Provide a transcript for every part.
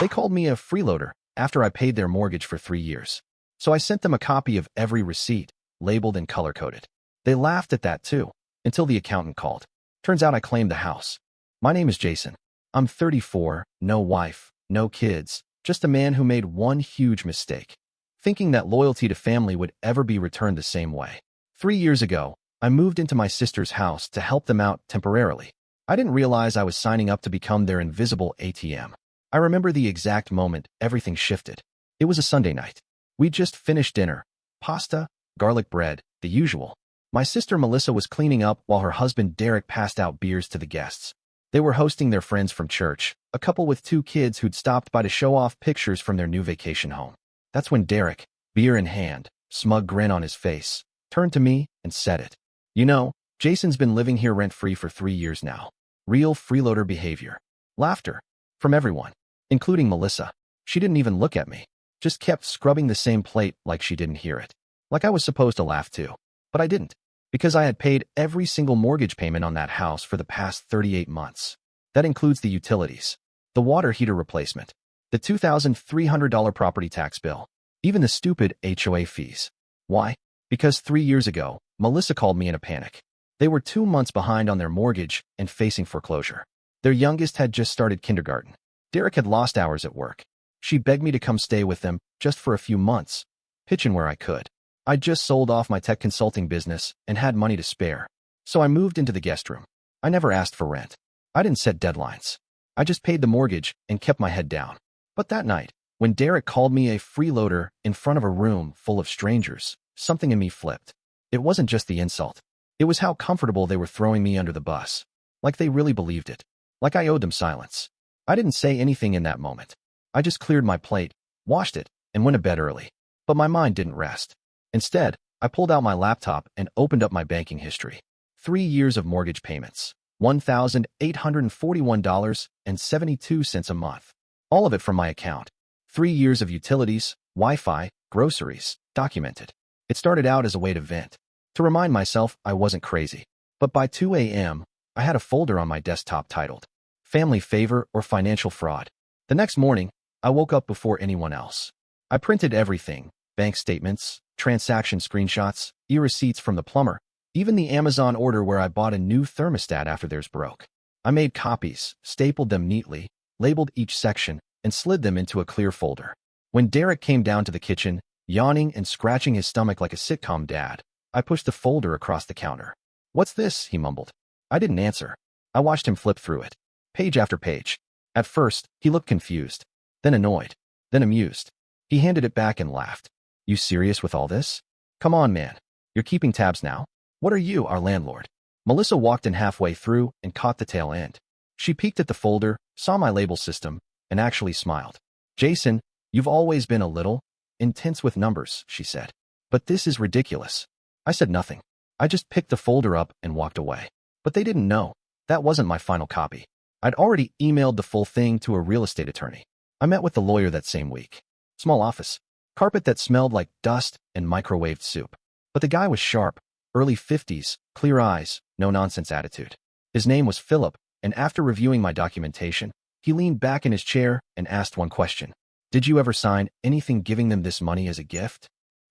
They called me a freeloader after I paid their mortgage for 3 years. So I sent them a copy of every receipt, labeled and color-coded. They laughed at that too, until the accountant called. Turns out I claimed the house. My name is Jason. I'm 34, no wife, no kids, just a man who made one huge mistake, thinking that loyalty to family would ever be returned the same way. 3 years ago, I moved into my sister's house to help them out temporarily. I didn't realize I was signing up to become their invisible ATM. I remember the exact moment everything shifted. It was a Sunday night. We'd just finished dinner. Pasta, garlic bread, the usual. My sister Melissa was cleaning up while her husband Derek passed out beers to the guests. They were hosting their friends from church, a couple with 2 kids who'd stopped by to show off pictures from their new vacation home. That's when Derek, beer in hand, smug grin on his face, turned to me and said it. You know, Jason's been living here rent-free for 3 years now. Real freeloader behavior. Laughter. From everyone, including Melissa. She didn't even look at me. Just kept scrubbing the same plate like she didn't hear it. Like I was supposed to laugh too. But I didn't. Because I had paid every single mortgage payment on that house for the past 38 months. That includes the utilities, the water heater replacement, the $2,300 property tax bill, even the stupid HOA fees. Why? Because 3 years ago, Melissa called me in a panic. They were 2 months behind on their mortgage and facing foreclosure. Their youngest had just started kindergarten. Derek had lost hours at work. She begged me to come stay with them just for a few months, pitching where I could. I'd just sold off my tech consulting business and had money to spare. So I moved into the guest room. I never asked for rent. I didn't set deadlines. I just paid the mortgage and kept my head down. But that night, when Derek called me a freeloader in front of a room full of strangers, something in me flipped. It wasn't just the insult. It was how comfortable they were throwing me under the bus. Like they really believed it. Like I owed them silence. I didn't say anything in that moment. I just cleared my plate, washed it, and went to bed early. But my mind didn't rest. Instead, I pulled out my laptop and opened up my banking history. 3 years of mortgage payments, $1,841.72 a month. All of it from my account. 3 years of utilities, Wi-Fi, groceries, documented. It started out as a way to vent, to remind myself I wasn't crazy. But by 2 a.m., I had a folder on my desktop titled Family Favor or Financial Fraud. The next morning, I woke up before anyone else. I printed everything, bank statements, transaction screenshots, e-receipts from the plumber, even the Amazon order where I bought a new thermostat after theirs broke. I made copies, stapled them neatly, labeled each section, and slid them into a clear folder. When Derek came down to the kitchen, yawning and scratching his stomach like a sitcom dad, I pushed the folder across the counter. "What's this?" he mumbled. I didn't answer. I watched him flip through it, page after page. At first, he looked confused, then annoyed, then amused. He handed it back and laughed. "You serious with all this? Come on, man. You're keeping tabs now? What are you, our landlord?" Melissa walked in halfway through and caught the tail end. She peeked at the folder, saw my label system, and actually smiled. "Jason, you've always been a little intense with numbers," she said. "But this is ridiculous." I said nothing. I just picked the folder up and walked away. But they didn't know. That wasn't my final copy. I'd already emailed the full thing to a real estate attorney. I met with the lawyer that same week. Small office. Carpet that smelled like dust and microwaved soup. But the guy was sharp, early 50s, clear eyes, no-nonsense attitude. His name was Philip, and after reviewing my documentation, he leaned back in his chair and asked one question. "Did you ever sign anything giving them this money as a gift?"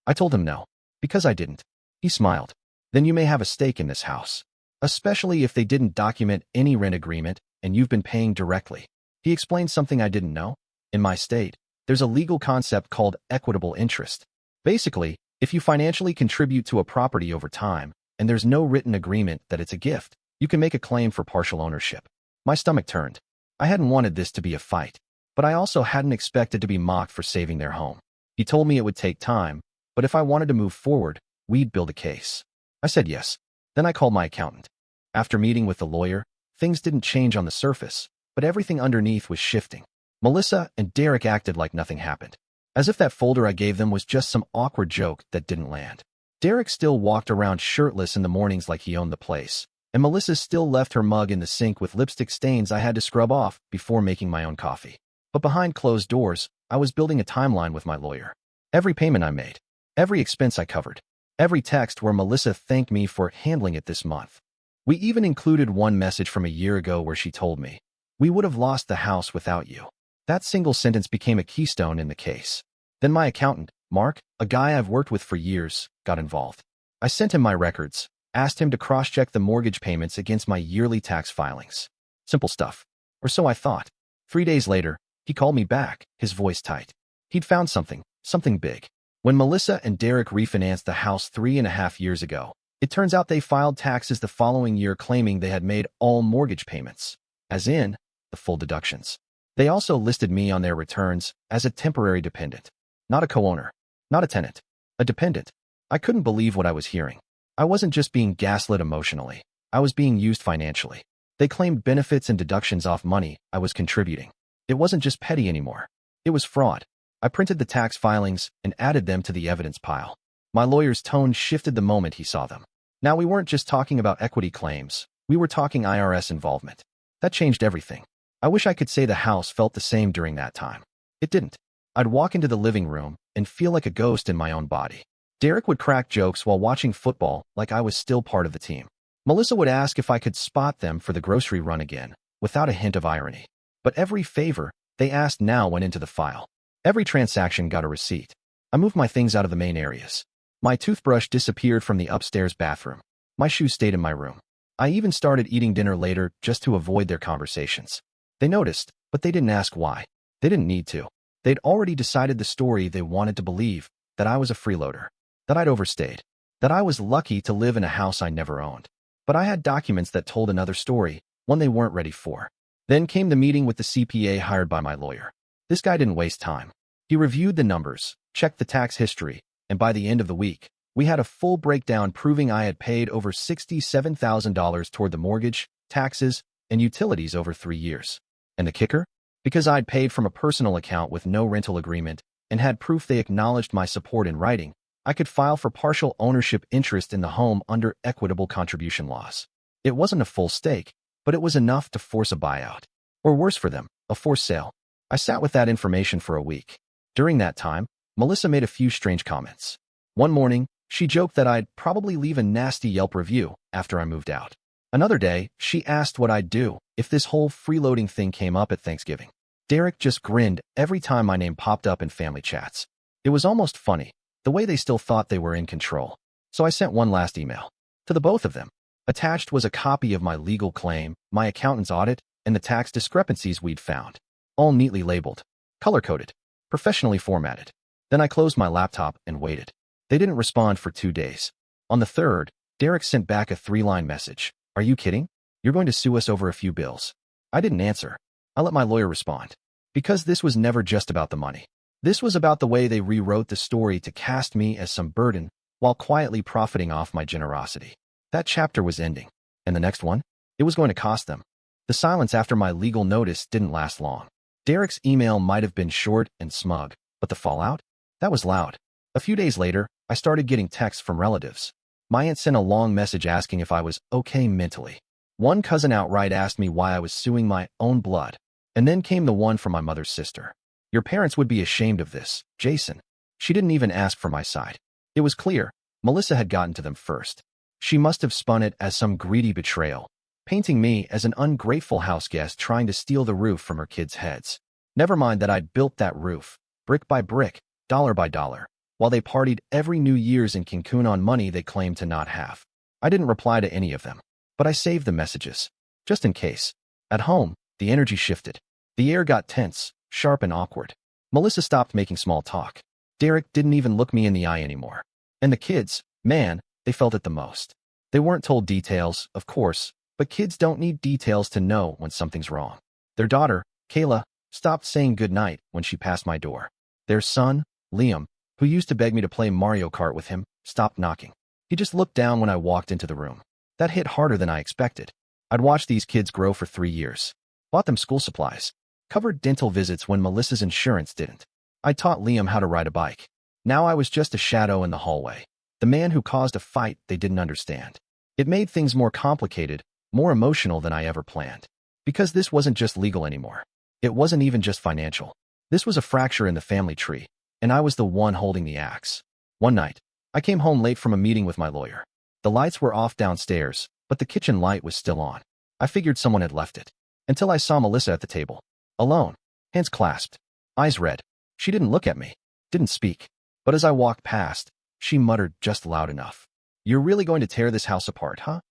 I told him no, because I didn't. He smiled. "Then you may have a stake in this house, especially if they didn't document any rent agreement and you've been paying directly." He explained something I didn't know. In my state, there's a legal concept called equitable interest. Basically, if you financially contribute to a property over time, and there's no written agreement that it's a gift, you can make a claim for partial ownership. My stomach turned. I hadn't wanted this to be a fight, but I also hadn't expected to be mocked for saving their home. He told me it would take time, but if I wanted to move forward, we'd build a case. I said yes. Then I called my accountant. After meeting with the lawyer, things didn't change on the surface, but everything underneath was shifting. Melissa and Derek acted like nothing happened, as if that folder I gave them was just some awkward joke that didn't land. Derek still walked around shirtless in the mornings like he owned the place, and Melissa still left her mug in the sink with lipstick stains I had to scrub off before making my own coffee. But behind closed doors, I was building a timeline with my lawyer. Every payment I made, every expense I covered, every text where Melissa thanked me for handling it this month. We even included one message from a year ago where she told me, "We would have lost the house without you." That single sentence became a keystone in the case. Then my accountant, Mark, a guy I've worked with for years, got involved. I sent him my records, asked him to cross-check the mortgage payments against my yearly tax filings. Simple stuff. Or so I thought. 3 days later, he called me back, his voice tight. He'd found something big. When Melissa and Derek refinanced the house 3.5 years ago, it turns out they filed taxes the following year claiming they had made all mortgage payments, as in, the full deductions. They also listed me on their returns as a temporary dependent. Not a co-owner. Not a tenant. A dependent. I couldn't believe what I was hearing. I wasn't just being gaslit emotionally. I was being used financially. They claimed benefits and deductions off money I was contributing. It wasn't just petty anymore. It was fraud. I printed the tax filings and added them to the evidence pile. My lawyer's tone shifted the moment he saw them. Now we weren't just talking about equity claims. We were talking IRS involvement. That changed everything. I wish I could say the house felt the same during that time. It didn't. I'd walk into the living room and feel like a ghost in my own body. Derek would crack jokes while watching football like I was still part of the team. Melissa would ask if I could spot them for the grocery run again, without a hint of irony. But every favor they asked now went into the file. Every transaction got a receipt. I moved my things out of the main areas. My toothbrush disappeared from the upstairs bathroom. My shoes stayed in my room. I even started eating dinner later just to avoid their conversations. They noticed, but they didn't ask why. They didn't need to. They'd already decided the story they wanted to believe, that I was a freeloader, that I'd overstayed, that I was lucky to live in a house I never owned. But I had documents that told another story, one they weren't ready for. Then came the meeting with the CPA hired by my lawyer. This guy didn't waste time. He reviewed the numbers, checked the tax history, and by the end of the week, we had a full breakdown proving I had paid over $67,000 toward the mortgage, taxes, and utilities over 3 years. And the kicker? Because I'd paid from a personal account with no rental agreement and had proof they acknowledged my support in writing, I could file for partial ownership interest in the home under equitable contribution laws. It wasn't a full stake, but it was enough to force a buyout. Or worse for them, a forced sale. I sat with that information for a week. During that time, Melissa made a few strange comments. One morning, she joked that I'd probably leave a nasty Yelp review after I moved out. Another day, she asked what I'd do if this whole freeloading thing came up at Thanksgiving. Derek just grinned every time my name popped up in family chats. It was almost funny, the way they still thought they were in control. So I sent one last email. To the both of them. Attached was a copy of my legal claim, my accountant's audit, and the tax discrepancies we'd found. All neatly labeled, color-coded, professionally formatted. Then I closed my laptop and waited. They didn't respond for 2 days. On the third, Derek sent back a 3-line message. Are you kidding? You're going to sue us over a few bills. I didn't answer. I let my lawyer respond. Because this was never just about the money. This was about the way they rewrote the story to cast me as some burden while quietly profiting off my generosity. That chapter was ending. And the next one? It was going to cost them. The silence after my legal notice didn't last long. Derek's email might have been short and smug, but the fallout? That was loud. A few days later, I started getting texts from relatives. My aunt sent a long message asking if I was okay mentally. One cousin outright asked me why I was suing my own blood. And then came the one from my mother's sister. Your parents would be ashamed of this, Jason. She didn't even ask for my side. It was clear, Melissa had gotten to them first. She must have spun it as some greedy betrayal, painting me as an ungrateful houseguest trying to steal the roof from her kids' heads. Never mind that I'd built that roof, brick by brick, dollar by dollar, while they partied every New Year's in Cancun on money they claimed to not have. I didn't reply to any of them, but I saved the messages, just in case. At home, the energy shifted. The air got tense, sharp and awkward. Melissa stopped making small talk. Derek didn't even look me in the eye anymore. And the kids, man, they felt it the most. They weren't told details, of course, but kids don't need details to know when something's wrong. Their daughter, Kayla, stopped saying goodnight when she passed my door. Their son, Liam, who used to beg me to play Mario Kart with him, stopped knocking. He just looked down when I walked into the room. That hit harder than I expected. I'd watched these kids grow for 3 years. Bought them school supplies. Covered dental visits when Melissa's insurance didn't. I taught Liam how to ride a bike. Now I was just a shadow in the hallway. The man who caused a fight they didn't understand. It made things more complicated, more emotional than I ever planned. Because this wasn't just legal anymore. It wasn't even just financial. This was a fracture in the family tree, and I was the one holding the axe. One night, I came home late from a meeting with my lawyer. The lights were off downstairs, but the kitchen light was still on. I figured someone had left it. Until I saw Melissa at the table. Alone. hands clasped, eyes red. She didn't look at me, didn't speak. But as I walked past, she muttered just loud enough. "You're really going to tear this house apart, huh?"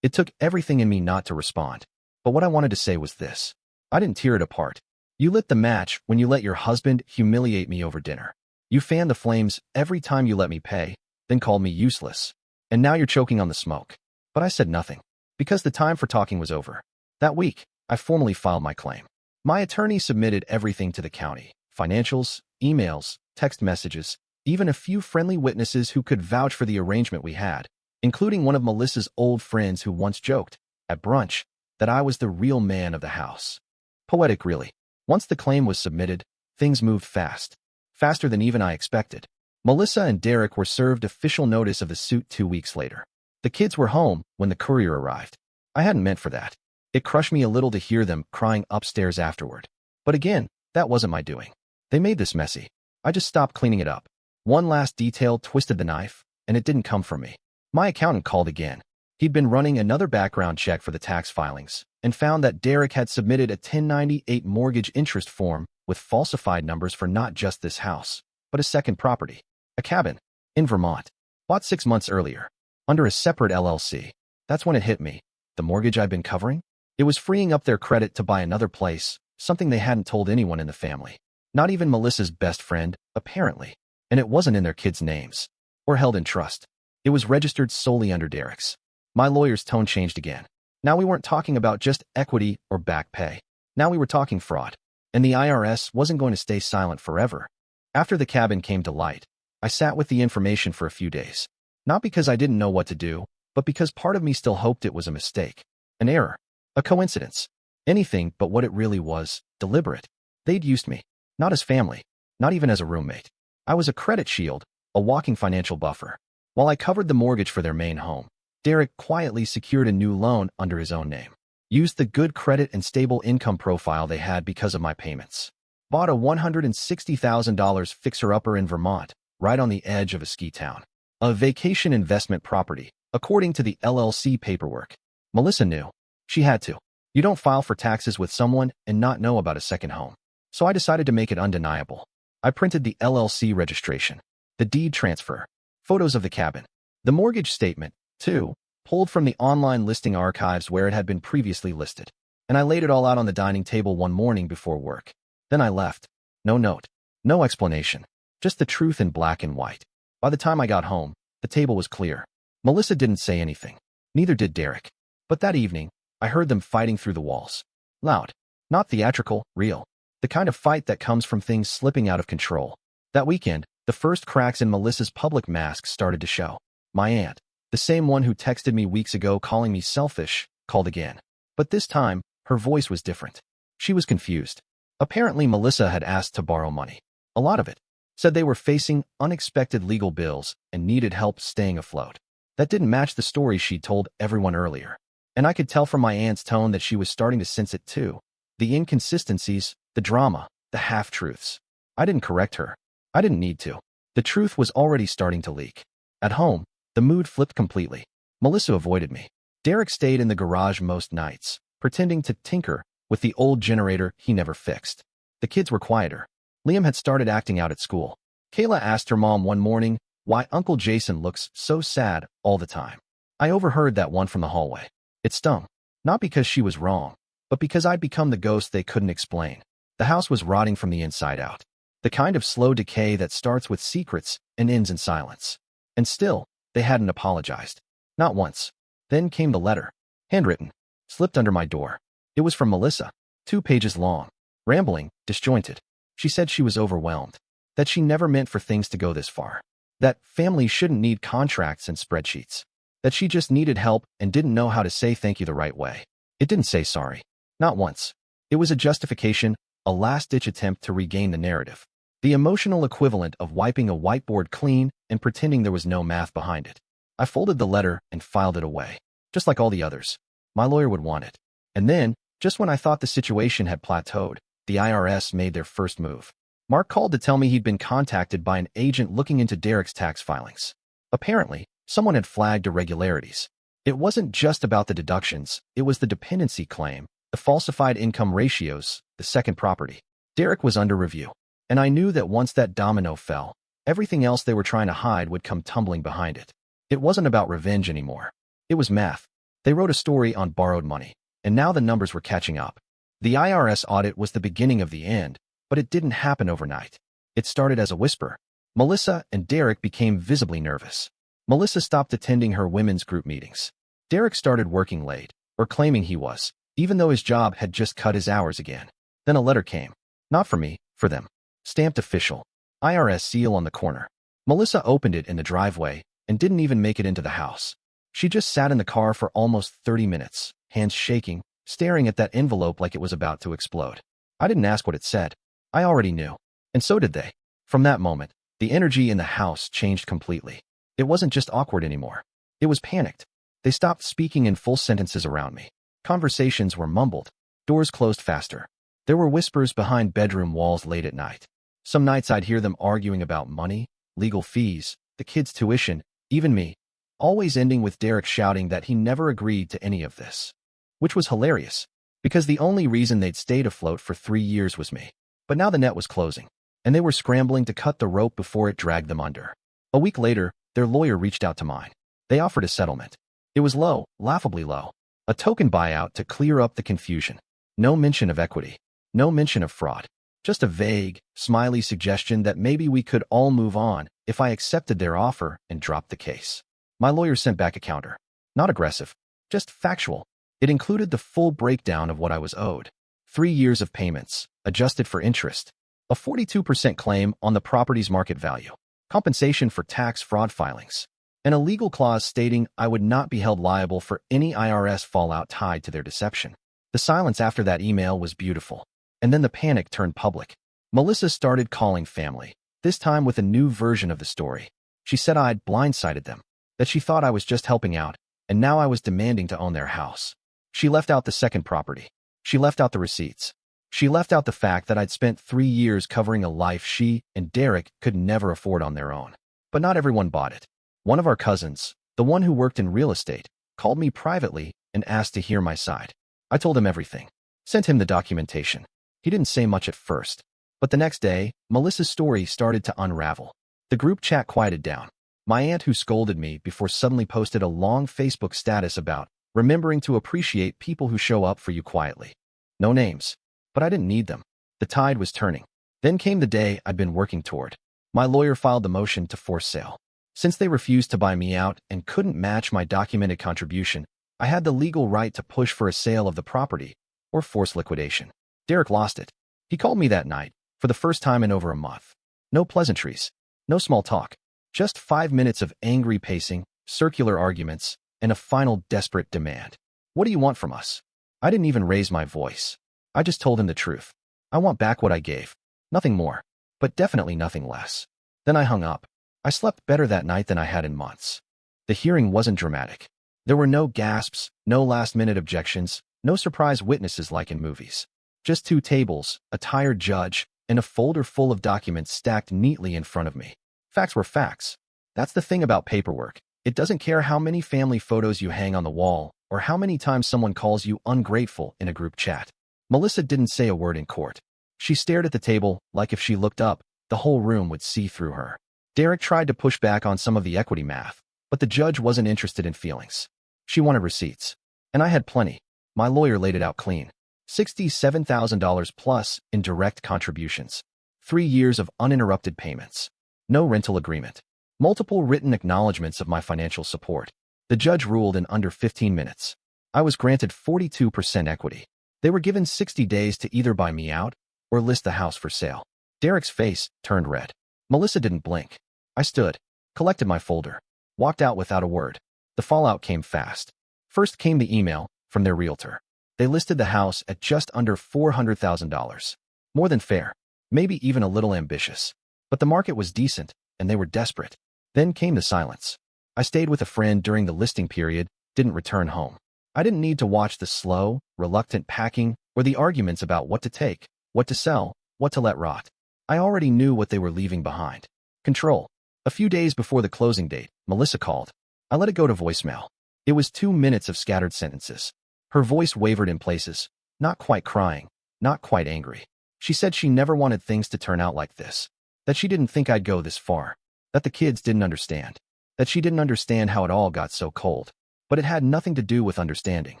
It took everything in me not to respond. But what I wanted to say was this. I didn't tear it apart. You lit the match when you let your husband humiliate me over dinner. You fanned the flames every time you let me pay, then called me useless. And now you're choking on the smoke. But I said nothing, because the time for talking was over. That week, I formally filed my claim. My attorney submitted everything to the county: financials, emails, text messages, even a few friendly witnesses who could vouch for the arrangement we had, including one of Melissa's old friends who once joked, at brunch, that I was the real man of the house. Poetic, really. Once the claim was submitted, things moved fast. Faster than even I expected. Melissa and Derek were served official notice of the suit 2 weeks later. The kids were home when the courier arrived. I hadn't meant for that. It crushed me a little to hear them crying upstairs afterward. But again, that wasn't my doing. They made this messy. I just stopped cleaning it up. One last detail twisted the knife, and it didn't come from me. My accountant called again. He'd been running another background check for the tax filings and found that Derek had submitted a 1098 mortgage interest form with falsified numbers for not just this house, but a second property, a cabin, in Vermont, bought 6 months earlier, under a separate LLC. That's when it hit me. The mortgage I'd been covering? It was freeing up their credit to buy another place, something they hadn't told anyone in the family. Not even Melissa's best friend, apparently. And it wasn't in their kids' names, or held in trust. It was registered solely under Derek's. My lawyer's tone changed again. Now we weren't talking about just equity or back pay. Now we were talking fraud. And the IRS wasn't going to stay silent forever. After the cabin came to light, I sat with the information for a few days. Not because I didn't know what to do, but because part of me still hoped it was a mistake, an error, a coincidence. Anything but what it really was, deliberate. They'd used me, not as family, not even as a roommate. I was a credit shield, a walking financial buffer. While I covered the mortgage for their main home, Derek quietly secured a new loan under his own name. Used the good credit and stable income profile they had because of my payments. Bought a $160,000 fixer-upper in Vermont, right on the edge of a ski town. A vacation investment property, according to the LLC paperwork. Melissa knew. She had to. You don't file for taxes with someone and not know about a second home. So I decided to make it undeniable. I printed the LLC registration, the deed transfer, photos of the cabin, the mortgage statement, too, pulled from the online listing archives where it had been previously listed. And I laid it all out on the dining table one morning before work. Then I left. No note. No explanation. Just the truth in black and white. By the time I got home, the table was clear. Melissa didn't say anything. Neither did Derek. But that evening, I heard them fighting through the walls. Loud. Not theatrical, real. The kind of fight that comes from things slipping out of control. That weekend, the first cracks in Melissa's public mask started to show. My aunt, the same one who texted me weeks ago calling me selfish, called again. But this time, her voice was different. She was confused. Apparently, Melissa had asked to borrow money. A lot of it. Said they were facing unexpected legal bills and needed help staying afloat. That didn't match the story she'd told everyone earlier. And I could tell from my aunt's tone that she was starting to sense it too. The inconsistencies, the drama, the half-truths. I didn't correct her. I didn't need to. The truth was already starting to leak. At home, the mood flipped completely. Melissa avoided me. Derek stayed in the garage most nights, pretending to tinker with the old generator he never fixed. The kids were quieter. Liam had started acting out at school. Kayla asked her mom one morning why Uncle Jason looks so sad all the time. I overheard that one from the hallway. It stung. Not because she was wrong, but because I'd become the ghost they couldn't explain. The house was rotting from the inside out. The kind of slow decay that starts with secrets and ends in silence. And still, they hadn't apologized. Not once. Then came the letter. Handwritten. Slipped under my door. It was from Melissa. 2 pages long. Rambling, disjointed. She said she was overwhelmed. That she never meant for things to go this far. That families shouldn't need contracts and spreadsheets. That she just needed help and didn't know how to say thank you the right way. It didn't say sorry. Not once. It was a justification, a last-ditch attempt to regain the narrative. The emotional equivalent of wiping a whiteboard clean and pretending there was no math behind it. I folded the letter and filed it away, just like all the others. My lawyer would want it. And then, just when I thought the situation had plateaued, the IRS made their first move. Mark called to tell me he'd been contacted by an agent looking into Derek's tax filings. Apparently, someone had flagged irregularities. It wasn't just about the deductions, it was the dependency claim, the falsified income ratios, the second property. Derek was under review, and I knew that once that domino fell, everything else they were trying to hide would come tumbling behind it. It wasn't about revenge anymore. It was math. They wrote a story on borrowed money, and now the numbers were catching up. The IRS audit was the beginning of the end, but it didn't happen overnight. It started as a whisper. Melissa and Derek became visibly nervous. Melissa stopped attending her women's group meetings. Derek started working late, or claiming he was, even though his job had just cut his hours again. Then a letter came. Not for me, for them. Stamped official. IRS seal on the corner. Melissa opened it in the driveway and didn't even make it into the house. She just sat in the car for almost 30 minutes, hands shaking, staring at that envelope like it was about to explode. I didn't ask what it said. I already knew. And so did they. From that moment, the energy in the house changed completely. It wasn't just awkward anymore. It was panicked. They stopped speaking in full sentences around me. Conversations were mumbled. Doors closed faster. There were whispers behind bedroom walls late at night. Some nights I'd hear them arguing about money, legal fees, the kids' tuition, even me, always ending with Derek shouting that he never agreed to any of this. Which was hilarious, because the only reason they'd stayed afloat for 3 years was me. But now the net was closing, and they were scrambling to cut the rope before it dragged them under. A week later, their lawyer reached out to mine. They offered a settlement. It was low, laughably low. A token buyout to clear up the confusion. No mention of equity. No mention of fraud. Just a vague, smiley suggestion that maybe we could all move on if I accepted their offer and dropped the case. My lawyer sent back a counter. Not aggressive, just factual. It included the full breakdown of what I was owed. 3 years of payments, adjusted for interest. A 42% claim on the property's market value. Compensation for tax fraud filings. And a legal clause stating I would not be held liable for any IRS fallout tied to their deception. The silence after that email was beautiful. And then the panic turned public. Melissa started calling family, this time with a new version of the story. She said I'd blindsided them, that she thought I was just helping out, and now I was demanding to own their house. She left out the second property. She left out the receipts. She left out the fact that I'd spent 3 years covering a life she and Derek could never afford on their own. But not everyone bought it. One of our cousins, the one who worked in real estate, called me privately and asked to hear my side. I told him everything. Sent him the documentation. He didn't say much at first, but the next day, Melissa's story started to unravel. The group chat quieted down. My aunt, who scolded me before, suddenly posted a long Facebook status about remembering to appreciate people who show up for you quietly. No names, but I didn't need them. The tide was turning. Then came the day I'd been working toward. My lawyer filed the motion to force sale. Since they refused to buy me out and couldn't match my documented contribution, I had the legal right to push for a sale of the property or force liquidation. Derek lost it. He called me that night, for the first time in over a month. No pleasantries, no small talk, just 5 minutes of angry pacing, circular arguments, and a final desperate demand. What do you want from us? I didn't even raise my voice. I just told him the truth. I want back what I gave. Nothing more, but definitely nothing less. Then I hung up. I slept better that night than I had in months. The hearing wasn't dramatic. There were no gasps, no last-minute objections, no surprise witnesses like in movies. Just 2 tables, a tired judge, and a folder full of documents stacked neatly in front of me. Facts were facts. That's the thing about paperwork. It doesn't care how many family photos you hang on the wall or how many times someone calls you ungrateful in a group chat. Melissa didn't say a word in court. She stared at the table like if she looked up, the whole room would see through her. Derek tried to push back on some of the equity math, but the judge wasn't interested in feelings. She wanted receipts. And I had plenty. My lawyer laid it out clean. $67,000 plus in direct contributions. 3 years of uninterrupted payments. No rental agreement. Multiple written acknowledgments of my financial support. The judge ruled in under 15 minutes. I was granted 42% equity. They were given 60 days to either buy me out or list the house for sale. Derek's face turned red. Melissa didn't blink. I stood, collected my folder, walked out without a word. The fallout came fast. First came the email from their realtor. They listed the house at just under $400,000. More than fair, maybe even a little ambitious. But the market was decent, and they were desperate. Then came the silence. I stayed with a friend during the listing period, didn't return home. I didn't need to watch the slow, reluctant packing or the arguments about what to take, what to sell, what to let rot. I already knew what they were leaving behind. Control. A few days before the closing date, Melissa called. I let it go to voicemail. It was 2 minutes of scattered sentences. Her voice wavered in places, not quite crying, not quite angry. She said she never wanted things to turn out like this, that she didn't think I'd go this far, that the kids didn't understand, that she didn't understand how it all got so cold. But it had nothing to do with understanding.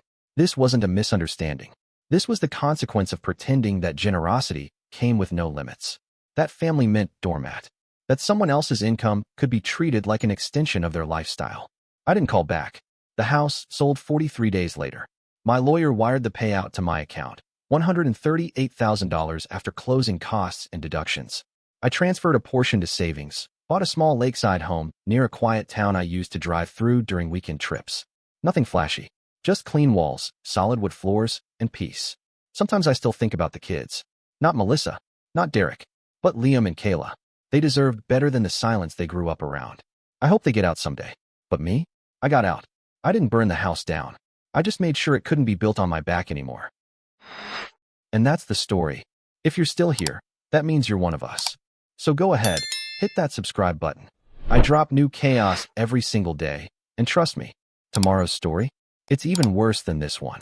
This wasn't a misunderstanding. This was the consequence of pretending that generosity came with no limits. That family meant doormat. That someone else's income could be treated like an extension of their lifestyle. I didn't call back. The house sold 43 days later. My lawyer wired the payout to my account, $138,000 after closing costs and deductions. I transferred a portion to savings, bought a small lakeside home near a quiet town I used to drive through during weekend trips. Nothing flashy, just clean walls, solid wood floors, and peace. Sometimes I still think about the kids. Not Melissa, not Derek, but Liam and Kayla. They deserved better than the silence they grew up around. I hope they get out someday. But me? I got out. I didn't burn the house down. I just made sure it couldn't be built on my back anymore. And that's the story. If you're still here, that means you're one of us. So go ahead, hit that subscribe button. I drop new chaos every single day, and trust me, tomorrow's story? It's even worse than this one.